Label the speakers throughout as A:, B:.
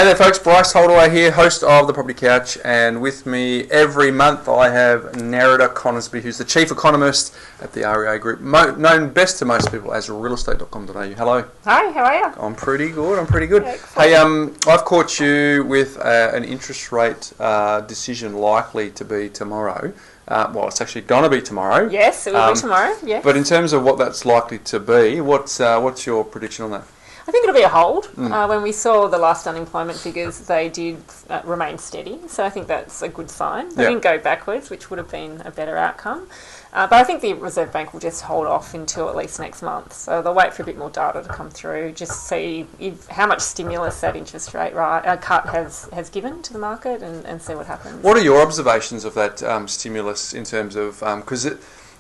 A: Hey there folks, Bryce Holdaway here, host of The Property Couch, and with me every month I have Nerida Conisbee, who's the Chief Economist at the REA Group, known best to most people as realestate.com.au. Hello.
B: Hi, how are you?
A: I'm pretty good.
B: Excellent.
A: Hey, I've caught you with an interest rate decision likely to be tomorrow. Well, it's actually going to be tomorrow.
B: Yes, it will be tomorrow, yes.
A: But in terms of what that's likely to be, what's your prediction on that?
B: I think it'll be a hold. When we saw the last unemployment figures, they did remain steady, so I think that's a good sign. They didn't go backwards, which would have been a better outcome. But I think the Reserve Bank will just hold off until at least next month. So they'll wait for a bit more data to come through, just see how much stimulus that interest rate cut has given to the market and see what happens.
A: What are your observations of that stimulus in terms of, because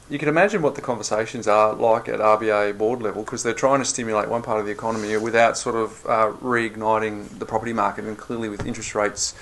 A: you can imagine what the conversations are like at RBA board level, because they're trying to stimulate one part of the economy without sort of reigniting the property market, and clearly with interest rates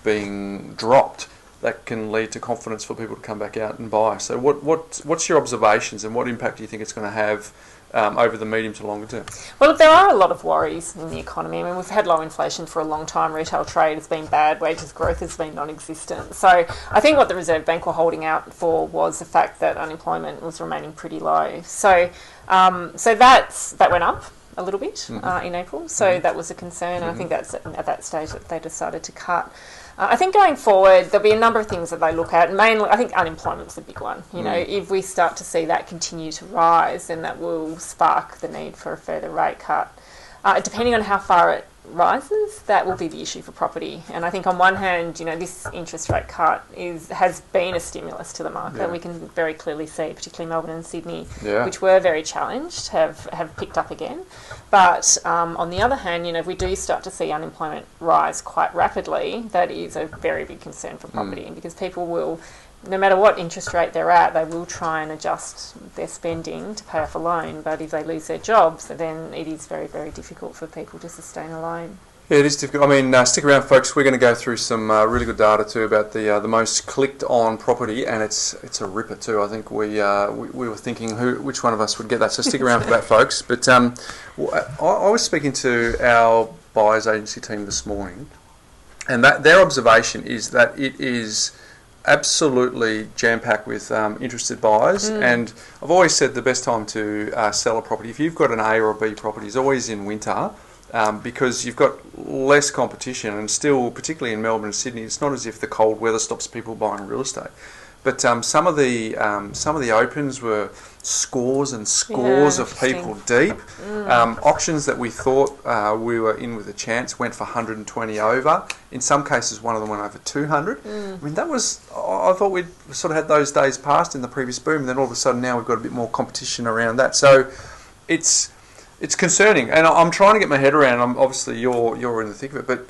A: being dropped, that can lead to confidence for people to come back out and buy. So what's your observations, and what impact do you think it's going to have over the medium to longer term?
B: Well, there are a lot of worries in the economy. I mean, we've had low inflation for a long time. Retail trade has been bad. Wages growth has been non-existent. So I think what the Reserve Bank were holding out for was the fact that unemployment was remaining pretty low. So that went up a little bit in April. So that was a concern. And I think that's at that stage that they decided to cut. I think going forward, there'll be a number of things that they look at. Mainly, I think unemployment's the big one. You know, if we start to see that continue to rise, then that will spark the need for a further rate cut. Depending on how far it rises, that will be the issue for property. And I think on one hand, you know, this interest rate cut has been a stimulus to the market. Yeah. We can very clearly see, particularly Melbourne and Sydney, which were very challenged, have picked up again. But on the other hand, you know, if we do start to see unemployment rise quite rapidly, that is a very big concern for property, because people will, no matter what interest rate they're at, they will try and adjust their spending to pay off a loan. But if they lose their jobs, then it is very, very difficult for people to sustain a loan.
A: Yeah, it is difficult. I mean, stick around, folks. We're going to go through some really good data too about the most clicked on property, and it's a ripper too. I think we were thinking which one of us would get that. So stick around for that, folks. But I was speaking to our buyers agency team this morning, and that their observation is that it is absolutely jam-packed with interested buyers. And I've always said the best time to sell a property, if you've got an A or a B property, is always in winter, because you've got less competition, and still, particularly in Melbourne and Sydney, it's not as if the cold weather stops people buying real estate. But some of the opens were scores and scores of people deep. Auctions that we thought we were in with a chance went for 120 over. In some cases, one of them went over 200. I mean, I thought we'd sort of had those days past in the previous boom, and then all of a sudden now we've got a bit more competition around that. So it's concerning, and I'm trying to get my head around. Obviously, you're in the thick of it, but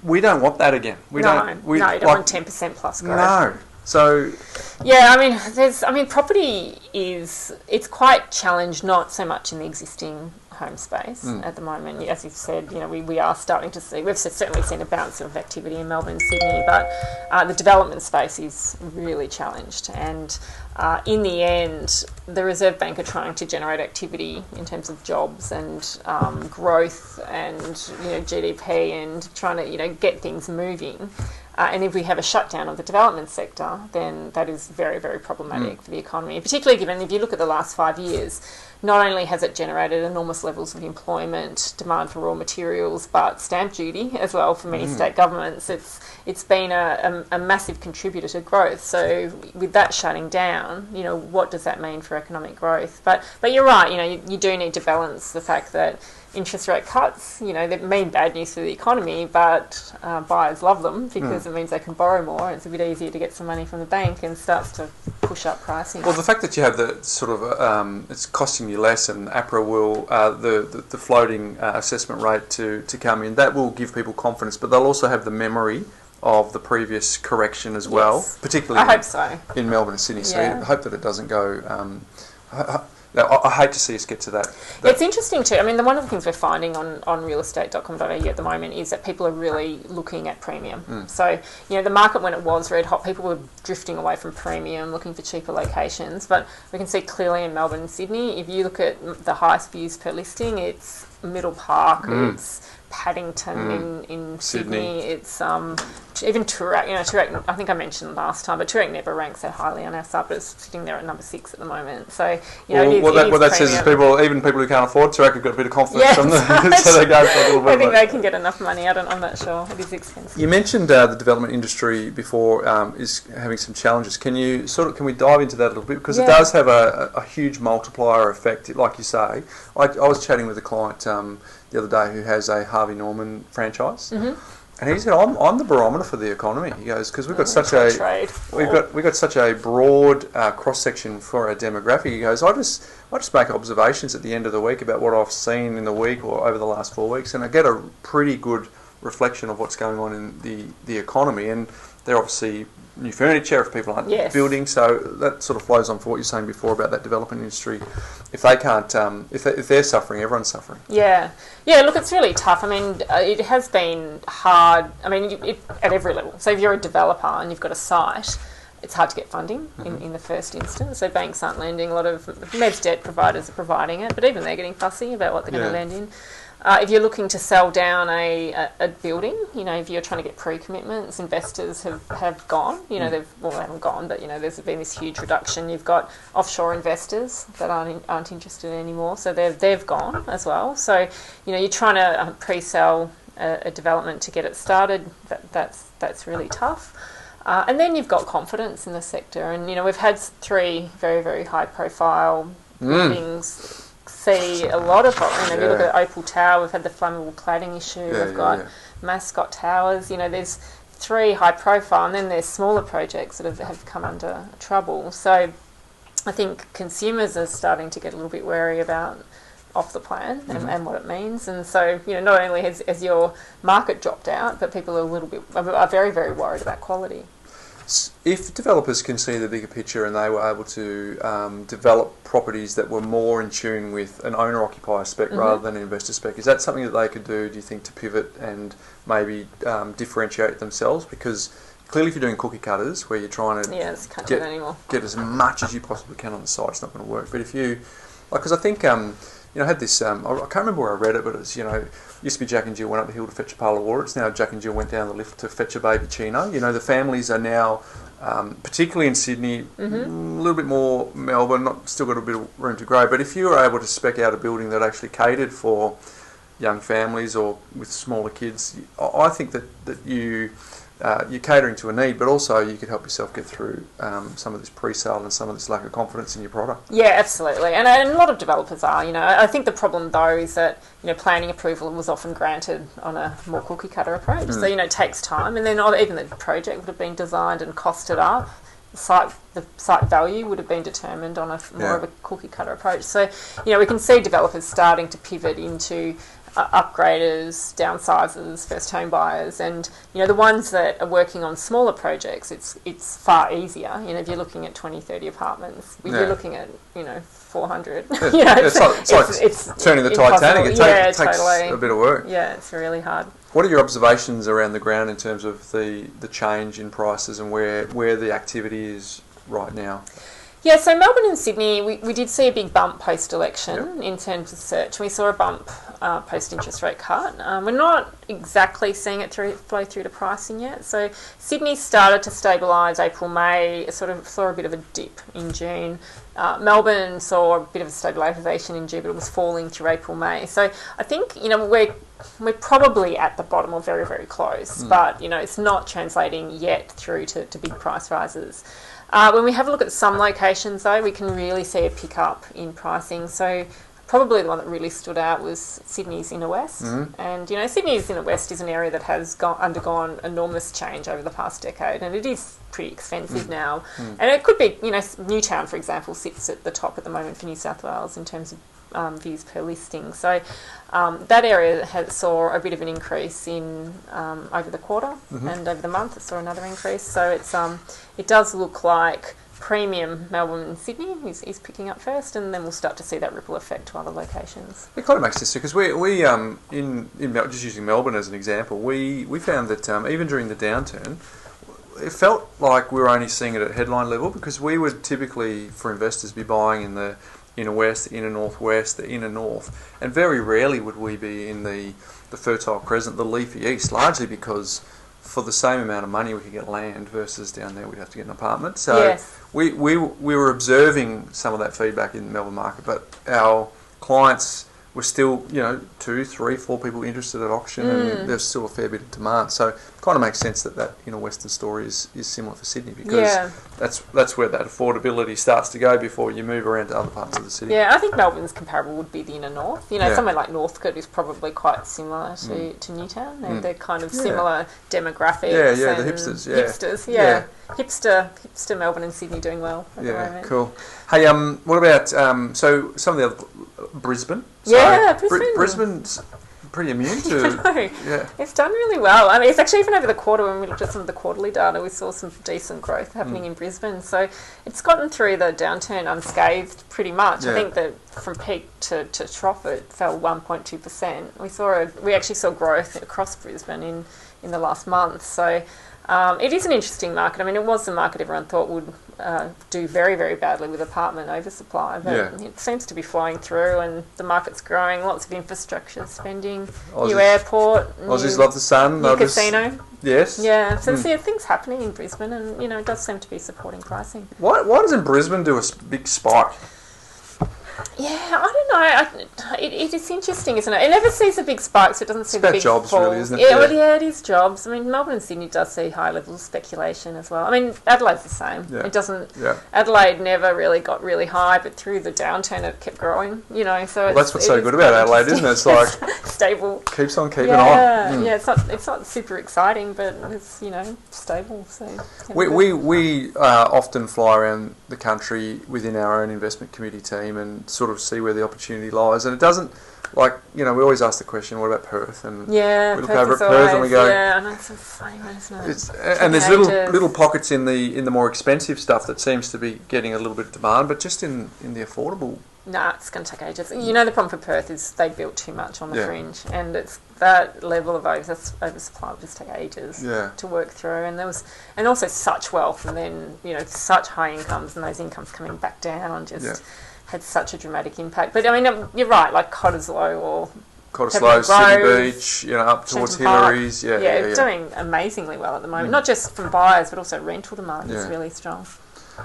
A: we don't want that again. You don't want 10%
B: plus growth.
A: No. So
B: yeah, I mean, property it's quite challenged, not so much in the existing home space at the moment. As you've said, you know, we are starting to see, we've certainly seen a bounce of activity in Melbourne and Sydney, but the development space is really challenged. And in the end, the Reserve Bank are trying to generate activity in terms of jobs and growth and, you know, GDP, and trying to, you know, get things moving. And if we have a shutdown of the development sector, then that is very, very problematic for the economy, particularly given if you look at the last 5 years, not only has it generated enormous levels of employment, demand for raw materials, but stamp duty as well for many state governments. It's been a massive contributor to growth. So with that shutting down, you know, what does that mean for economic growth? But you're right, you know, you do need to balance the fact that interest rate cuts, you know, they mean bad news for the economy, but buyers love them because it means they can borrow more. It's a bit easier to get some money from the bank, and starts to push up pricing.
A: Well, the fact that you have the sort of it's costing you less, and APRA will the floating assessment rate to come in, that will give people confidence, but they'll also have the memory of the previous correction as well, particularly
B: I hope so.
A: In Melbourne and Sydney. So I hope that it doesn't go. I hate to see us get to that.
B: It's interesting too. I mean, one of the things we're finding on realestate.com.au at the moment is that people are really looking at premium. So, you know, the market when it was red hot, people were drifting away from premium, looking for cheaper locations. But we can see clearly in Melbourne and Sydney, if you look at the highest views per listing, it's Middle Park, it's Paddington in Sydney. It's even Toorak. Toorak, I think I mentioned last time, but Toorak never ranks that highly on our sub, but it's sitting there at number 6 at the moment. So
A: what that says is even people who can't afford Toorak have got a bit of confidence from them, so they go for a little bit.
B: I think they can get enough money. I'm not sure. It is expensive.
A: You mentioned the development industry before is having some challenges. Can we dive into that a little bit, because it does have a huge multiplier effect, like you say. I was chatting with a client the other day who has a Harvey Norman franchise, and he said, "I'm the barometer for the economy." He goes, "Because we've got such a broad cross section for our demographic." He goes, "I just make observations at the end of the week about what I've seen in the week or over the last 4 weeks, and I get a pretty good reflection of what's going on in the economy." And they're obviously new furniture if people aren't building, so that sort of flows on for what you're saying before about that development industry. If they can't, if they're suffering, everyone's suffering.
B: Yeah. Look, it's really tough. I mean, it has been hard. I mean, at every level. So if you're a developer and you've got a site, it's hard to get funding in the first instance. So banks aren't lending. A lot of mezz debt providers are providing it, but even they're getting fussy about what they're going to lend in. If you're looking to sell down a building, if you're trying to get pre-commitments, investors have gone. They haven't gone, but there's been this huge reduction. You've got offshore investors that aren't interested anymore, so they've gone as well. So you're trying to pre-sell a development to get it started. That's really tough. And then you've got confidence in the sector, and we've had 3 very, very high-profile buildings see a lot of if you look at Opal Tower, we've had the flammable cladding issue, we've got Mascot Towers, there's 3 high profile, and then there's smaller projects that have come under trouble. So I think consumers are starting to get a little bit wary about off the plan and what it means. And so, not only has your market dropped out, but people are very, very worried about quality.
A: If developers can see the bigger picture and they were able to develop properties that were more in tune with an owner-occupier spec rather than an investor spec, is that something that they could do you think, to pivot and maybe differentiate themselves? Because clearly if you're doing cookie cutters where you're trying to get as much as you possibly can on the site, it's not going to work. But if you, because I think, I had this, I can't remember where I read it, but it's, used to be Jack and Jill went up the hill to fetch a pail of water. It's now Jack and Jill went down the lift to fetch a baby chino. The families are now, particularly in Sydney, a little bit more Melbourne, still got a bit of room to grow. But if you were able to spec out a building that actually catered for young families or with smaller kids, I think that you're catering to a need, but also you could help yourself get through some of this pre-sale and some of this lack of confidence in your product. Yeah,
B: absolutely. And a lot of developers are, I think the problem though is that, planning approval was often granted on a more cookie cutter approach. So, it takes time, and then even the project would have been designed and costed up. The site value would have been determined on a more of a cookie cutter approach. So, we can see developers starting to pivot into upgraders, downsizers, first home buyers, and the ones that are working on smaller projects, it's far easier. If you're looking at 20, 30 apartments, if you're looking at 400,
A: it's turning the Titanic. It takes a bit of work.
B: Yeah, it's really hard.
A: What are your observations around the ground in terms of the change in prices and where the activity is right now?
B: Yeah, so Melbourne and Sydney, we did see a big bump post-election in terms of search. We saw a bump post-interest rate cut. We're not exactly seeing it flow through to pricing yet. So Sydney started to stabilise April, May, sort of saw a bit of a dip in June. Melbourne saw a bit of a stabilisation in June, but it was falling through April, May. So I think, we're probably at the bottom or very, very close, but, it's not translating yet through to big price rises. When we have a look at some locations, though, we can really see a pickup in pricing. So probably the one that really stood out was Sydney's Inner West. And, Sydney's Inner West is an area that has undergone enormous change over the past decade, and it is pretty expensive now. And it could be, Newtown, for example, sits at the top at the moment for New South Wales in terms of views per listing. So that area saw a bit of an increase in over the quarter, and over the month it saw another increase. So it does look like premium Melbourne and Sydney is picking up first, and then we'll start to see that ripple effect to other locations.
A: It kind of makes sense because we in just using Melbourne as an example, we found that even during the downturn, it felt like we were only seeing it at headline level, because we would typically, for investors, be buying in the inner west, the inner northwest, the inner north, and very rarely would we be in the fertile crescent, the leafy east, largely because for the same amount of money we could get land versus down there we'd have to get an apartment. So
B: Yes.
A: we were observing some of that feedback in the Melbourne market, but our clients were still, 2, 3, 4 people interested at auction, and there's still a fair bit of demand. So it kind of makes sense that inner western story is similar for Sydney, because that's where that affordability starts to go before you move around to other parts of the city.
B: Yeah, I think Melbourne's comparable would be the inner north. Somewhere like Northcote is probably quite similar to Newtown. They're kind of similar demographics.
A: Yeah, the hipsters. Yeah,
B: hipsters. Hipster Melbourne and Sydney doing well at the moment.
A: Cool. Hey, what about so some of the other Brisbane? Brisbane's pretty immune to.
B: I know.
A: Yeah,
B: it's done really well. I mean, it's actually even over the quarter, when we looked at some of the quarterly data, we saw some decent growth happening in Brisbane. So it's gotten through the downturn unscathed pretty much. I think that from peak to trough it fell 1.2%. We actually saw growth across Brisbane in the last month. So it is an interesting market. I mean, it was the market everyone thought would do very, very badly with apartment oversupply, but it seems to be flowing through, and the market's growing. Lots of infrastructure spending, new airport,
A: Aussies love the sun,
B: new casino.
A: Yes.
B: Yeah, so things happening in Brisbane, and it does seem to be supporting pricing.
A: Why doesn't Brisbane do a big spike?
B: Yeah, I don't know. It is interesting, isn't it? It never sees the big spikes. It doesn't see the big
A: jobs,
B: falls.
A: really, isn't it?
B: Yeah, it is jobs. I mean, Melbourne and Sydney does see high levels of speculation as well. I mean, Adelaide's the same.
A: Yeah.
B: It doesn't.
A: Yeah.
B: Adelaide never really got really high, but through the downturn, it kept growing. So
A: that's what's so good about Adelaide, isn't it? It's like
B: stable.
A: Keeps on keeping on.
B: Yeah. It's not super exciting, but it's stable. So
A: we often fly around the country within our own investment committee team and sort of see where the opportunity lies, and it doesn't, we always ask the question, what about Perth? And we look
B: Perth
A: over at Perth and we go,
B: I know, it's a funny one, isn't it?
A: And there's little pockets in the more expensive stuff that seems to be getting a little bit of demand, but just in the affordable.
B: Nah, it's going to take ages. The problem for Perth is they built too much on the fringe, and it's that level of oversupply will just take ages to work through. And and also such wealth, and then such high incomes, and those incomes coming back down had such a dramatic impact. But I mean, you're right, like Cottesloe,
A: Sydney Beach, up towards Hillary's.
B: It's doing amazingly well at the moment. Not just from buyers, but also rental demand is really strong.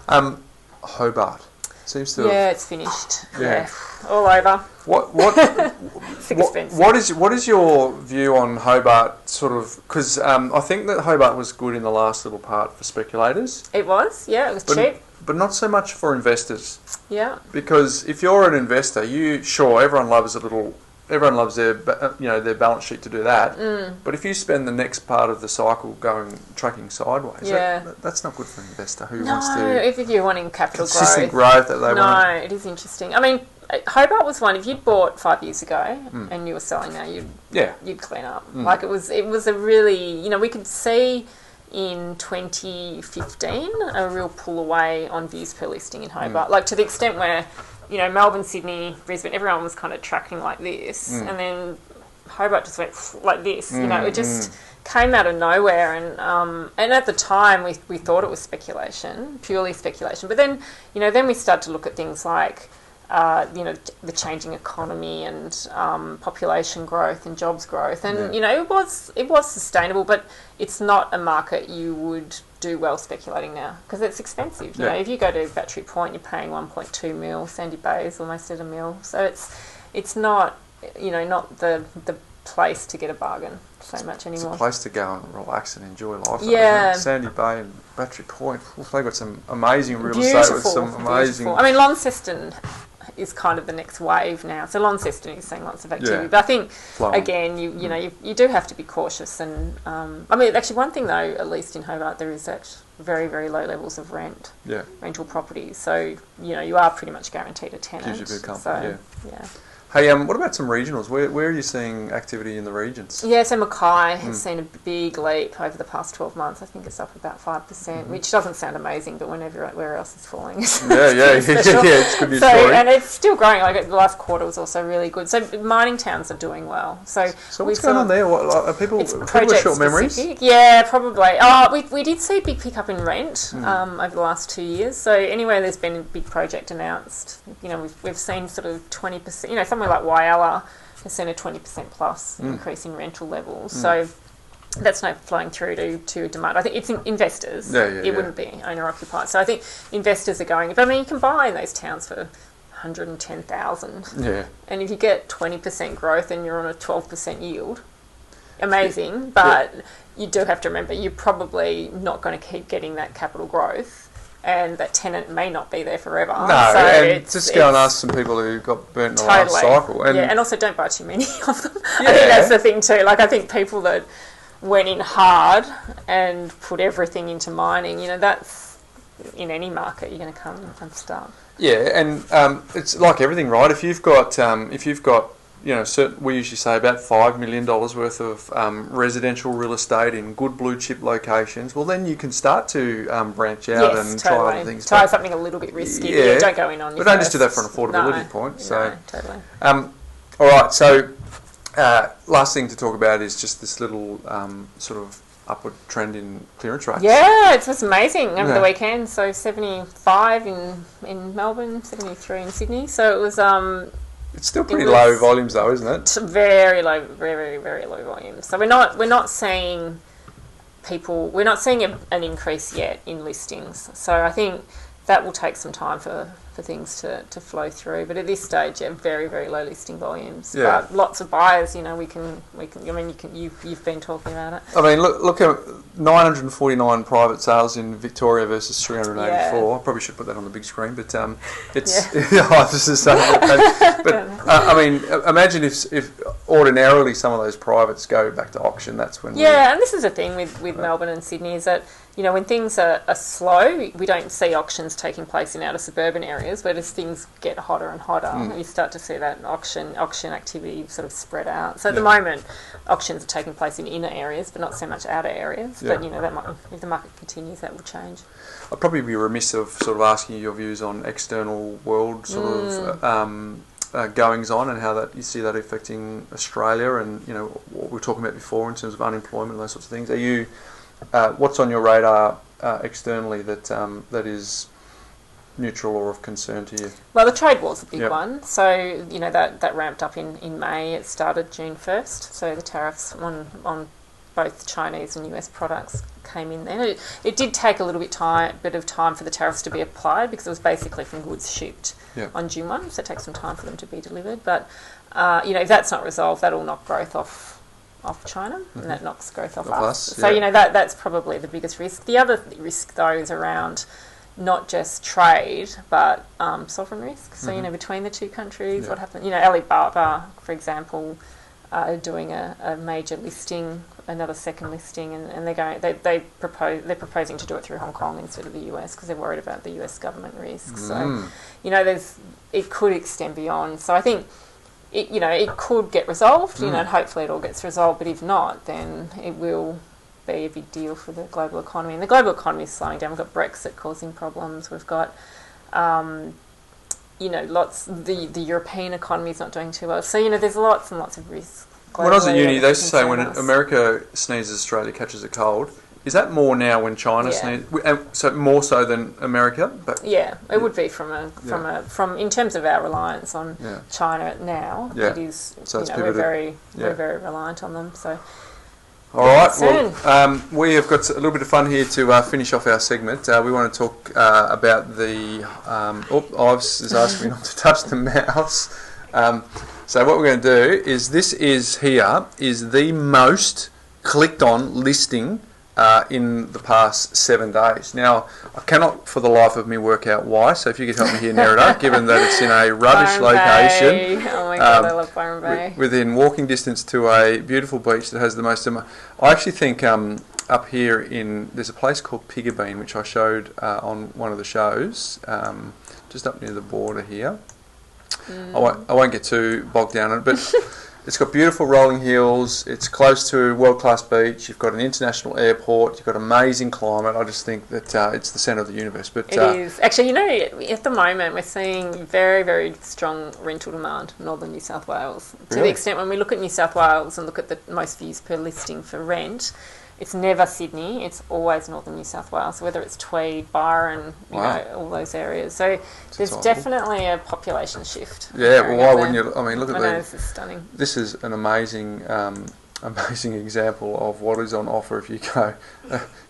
A: Hobart seems to.
B: It's finished. Yeah, all over.
A: It's expensive. What is your view on Hobart? Sort of, because I think that Hobart was good in the last little part for speculators.
B: It was, it was cheap.
A: But not so much for investors.
B: Yeah.
A: Because if you're an investor, everyone loves their their balance sheet to do that. But if you spend the next part of the cycle tracking sideways, that's not good for an investor who wants to.
B: If you're wanting capital
A: consistent growth that they want.
B: No, it is interesting. I mean, Hobart was one. If you'd bought 5 years ago and you were selling now, you'd clean up. Like it was a really we could see in 2015 a real pull away on views per listing in Hobart, like to the extent where Melbourne, Sydney, Brisbane, everyone was kind of tracking like this, and then Hobart just went like this. It just came out of nowhere, and at the time we thought it was speculation, purely speculation. But then then we started to look at things like the changing economy and population growth and jobs growth, and it was sustainable, but it's not a market you would do well speculating now because it's expensive. If you go to Battery Point, you're paying 1.2 mil. Sandy Bay is almost at $1 million, so it's not not the place to get a bargain so much anymore.
A: It's a place to go and relax and enjoy life.
B: Yeah,
A: Sandy Bay and Battery Point, they've got some amazing real estate with some amazing.
B: I mean, Launceston is kind of the next wave now. So Launceston is seeing lots of activity. But I think, again, you do have to be cautious. And, I mean, actually one thing though, at least in Hobart, there is actually very, very low levels of rental properties. So, you are pretty much guaranteed a tenant.
A: Gives you a bit of comfort,
B: yeah.
A: Hey, what about some regionals? Where are you seeing activity in the regions?
B: Yeah, so Mackay has seen a big leap over the past 12 months. I think it's up about 5%, which doesn't sound amazing, but when everywhere else is falling, it's
A: it's good news story.
B: And it's still growing. Like the last quarter was also really good. So mining towns are doing well. So
A: what's going on there? What, are people with short memories?
B: Yeah, probably. We did see a big pickup in rent over the last 2 years. So anywhere there's been a big project announced, we've seen sort of 20%. Somewhere like Whyalla has seen a 20% plus increase in rental levels. So that's not flowing through to demand. I think it's investors. It wouldn't be owner occupied. So I think investors are going. But I mean, you can buy in those towns for 110,000.
A: Yeah.
B: And if you get 20% growth and you're on a 12% yield, amazing. But you do have to remember you're probably not going to keep getting that capital growth. And that tenant may not be there forever.
A: No, so and just go and ask some people who got burnt in the last cycle.
B: And also don't buy too many of them. I think that's the thing too. Like I think people that went in hard and put everything into mining, that's in any market you're going to come unstuck.
A: Yeah, and it's like everything, right? If you've got we usually say about $5 million worth of residential real estate in good blue chip locations. Well, then you can start to branch out and try other things.
B: Try something a little bit risky. Yeah, don't go in on.
A: But don't just do that for an affordability point. So,
B: no, totally.
A: All right. So, last thing to talk about is just this little sort of upward trend in clearance rates.
B: Yeah, it was amazing over the weekend. So 75 in Melbourne, 73 in Sydney. So it was.
A: It's still pretty low volumes though, isn't it?
B: Very low, very, very, very low volumes. So we're not seeing an increase yet in listings. So I think that will take some time for things to flow through. But at this stage, very, very low listing volumes.
A: Yeah.
B: But lots of buyers, you've been talking about it.
A: I mean, look at 949 private sales in Victoria versus 384.
B: Yeah.
A: I probably should put that on the big screen, but it's this is I mean, imagine if ordinarily some of those privates go back to auction. That's when.
B: Yeah, and this is the thing with Melbourne and Sydney is that when things are slow, we don't see auctions taking place in outer suburban areas, but as things get hotter and hotter, you start to see that auction activity sort of spread out. So at the moment, auctions are taking place in inner areas, but not so much outer areas. Yeah. But that might, if the market continues, that will change.
A: I'd probably be remiss of sort of asking your views on external world sort of goings on and how that you see that affecting Australia and what we were talking about before in terms of unemployment and those sorts of things. Are you what's on your radar externally that is neutral or of concern to you?
B: Well, the trade war's a big one. So, that ramped up in May. It started June 1st. So the tariffs on both Chinese and US products came in then. It did take a little bit of time for the tariffs to be applied because it was basically from goods shipped on June 1. So it takes some time for them to be delivered. But, if that's not resolved, that'll knock growth off China, and that knocks growth off us. So, that's probably the biggest risk. The other risk, though, is around not just trade, but sovereign risk. So, between the two countries, what happens? Alibaba, for example, are doing a major listing, another second listing, and they're proposing to do it through Hong Kong instead of the US because they're worried about the US government risk. So, it could extend beyond. So, I think. It could get resolved, and hopefully it all gets resolved, but if not, then it will be a big deal for the global economy. And the global economy is slowing down. We've got Brexit causing problems. We've got, the European economy is not doing too well. So, there's lots and lots of risks.
A: When I was at uni, they used to say when America sneezes, Australia catches a cold. Is that more now when China sneezes? So more so than America? But
B: it would be from in terms of our reliance on China now. It is. So we're very reliant on them. So.
A: All right. Well, we have got a little bit of fun here to finish off our segment. We want to talk about the. Ives is asking me not to touch the mouse. So what we're going to do is this is the most clicked on listing. In the past 7 days. Now, I cannot for the life of me work out why, so if you could help me here, Nerida, given that it's in a rubbish location.
B: Oh my God, I love Byron Bay.
A: Within walking distance to a beautiful beach that has the most... I actually think up here there's a place called Pigabeen, which I showed on one of the shows, just up near the border here. I won't get too bogged down in it, but it's got beautiful rolling hills. It's close to world-class beach. You've got an international airport. You've got amazing climate. I just think that it's the centre of the universe. But
B: it is. Actually, at the moment we're seeing very, very strong rental demand in northern New South Wales. To the extent when we look at New South Wales and look at the most views per listing for rent, it's never Sydney, it's always northern New South Wales, whether it's Tweed, Byron, you know, all those areas. So there's definitely a population shift.
A: Yeah, well, why wouldn't you? I mean, look at that.
B: This is stunning.
A: This is an amazing example of what is on offer if you go.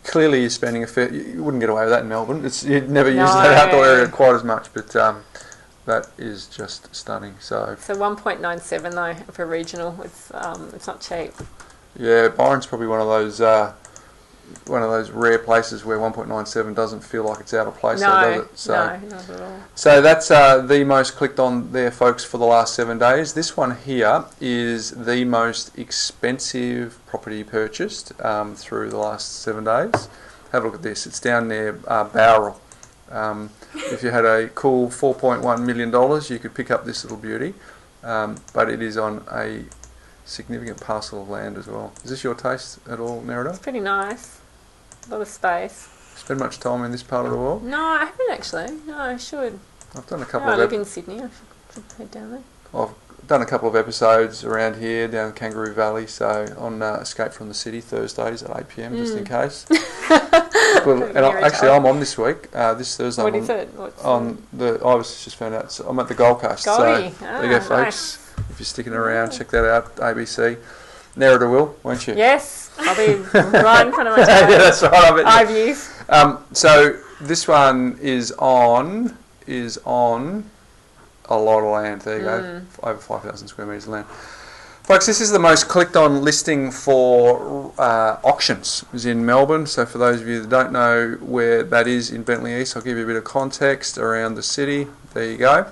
A: Clearly you're spending you wouldn't get away with that in Melbourne. You'd never use that outdoor area quite as much, but that is just stunning. So
B: 1.97 though for regional, it's not cheap.
A: Yeah, Byron's probably one of those rare places where 1.97 doesn't feel like it's out of place.
B: No,
A: does it?
B: So, no, not at all.
A: So that's the most clicked on there, folks, for the last 7 days. This one here is the most expensive property purchased through the last 7 days. Have a look at this. It's down near Bowral. If you had a cool $4.1 million, you could pick up this little beauty, but it is on a significant parcel of land as well. Is this your taste at all, Nerida?
B: It's pretty nice. A lot of space.
A: Spend much time in this part of the world?
B: No, I haven't actually. No, I should.
A: I've done a couple
B: I live in Sydney. I should head down there.
A: I've done a couple of episodes around here, down Kangaroo Valley, so on Escape from the City, Thursdays at 8 p.m, just in case. I'm on this week, this Thursday.
B: What is it?
A: I was just found out, so I'm at the Gold Coast.
B: Goldie.
A: So there you go, folks.
B: Nice.
A: If you're sticking around, check that out, ABC. Nerida will, won't you?
B: Yes, I'll be right in front of my
A: yeah, that's right. I bet
B: eye views.
A: So this one is on a lot of land. There you go, over 5,000 square metres of land. Folks, this is the most clicked on listing for auctions. It's in Melbourne, so for those of you that don't know where that is in Bentley East, I'll give you a bit of context around the city. There you go.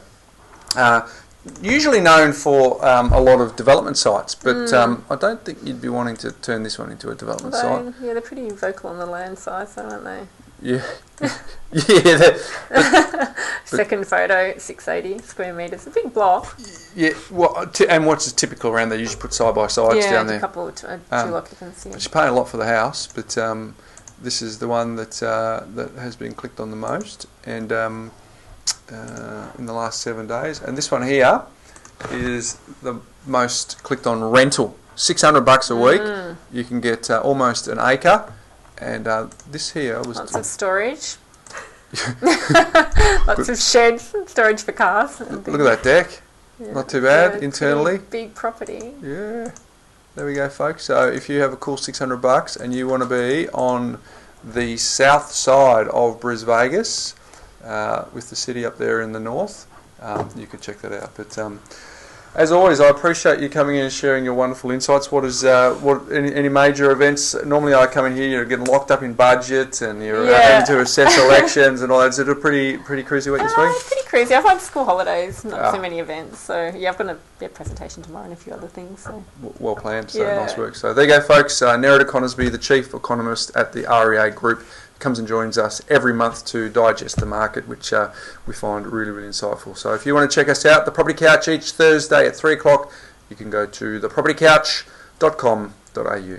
A: Usually known for a lot of development sites, but I don't think you'd be wanting to turn this one into a development site.
B: Yeah, they're pretty vocal on the land size, aren't they?
A: Yeah. Yeah.
B: Second photo, 680 square metres, a big block.
A: Yeah, well, and what's typical around there, you usually put side by sides down there.
B: Yeah, a couple of dual occupancy.
A: But you're paying a lot for the house, but this is the one that has been clicked on the most, and in the last 7 days. And this one here is the most clicked on rental. $600 a week. You can get almost an acre. And this here was...
B: Lots of storage. Lots of sheds, storage for cars.
A: Look at that deck. Yeah, not too bad internally.
B: Big property.
A: Yeah. There we go, folks. So if you have a cool $600 and you want to be on the south side of Brisbane, Vegas, with the city up there in the north, you can check that out. But as always, I appreciate you coming in and sharing your wonderful insights. Any major events? Normally I come in here, you're getting locked up in budget and you're having to assess elections and all that. Is it a pretty cruisy week this week?
B: It's pretty crazy. I've had school holidays, not so many events. So yeah, I've got a presentation tomorrow and a few other things. So.
A: Well planned, so nice work. So there you go, folks. Nerida Conisbee, the Chief Economist at the REA Group, comes and joins us every month to digest the market, which we find really, really insightful. So if you want to check us out, The Property Couch, each Thursday at 3 o'clock, you can go to thepropertycouch.com.au.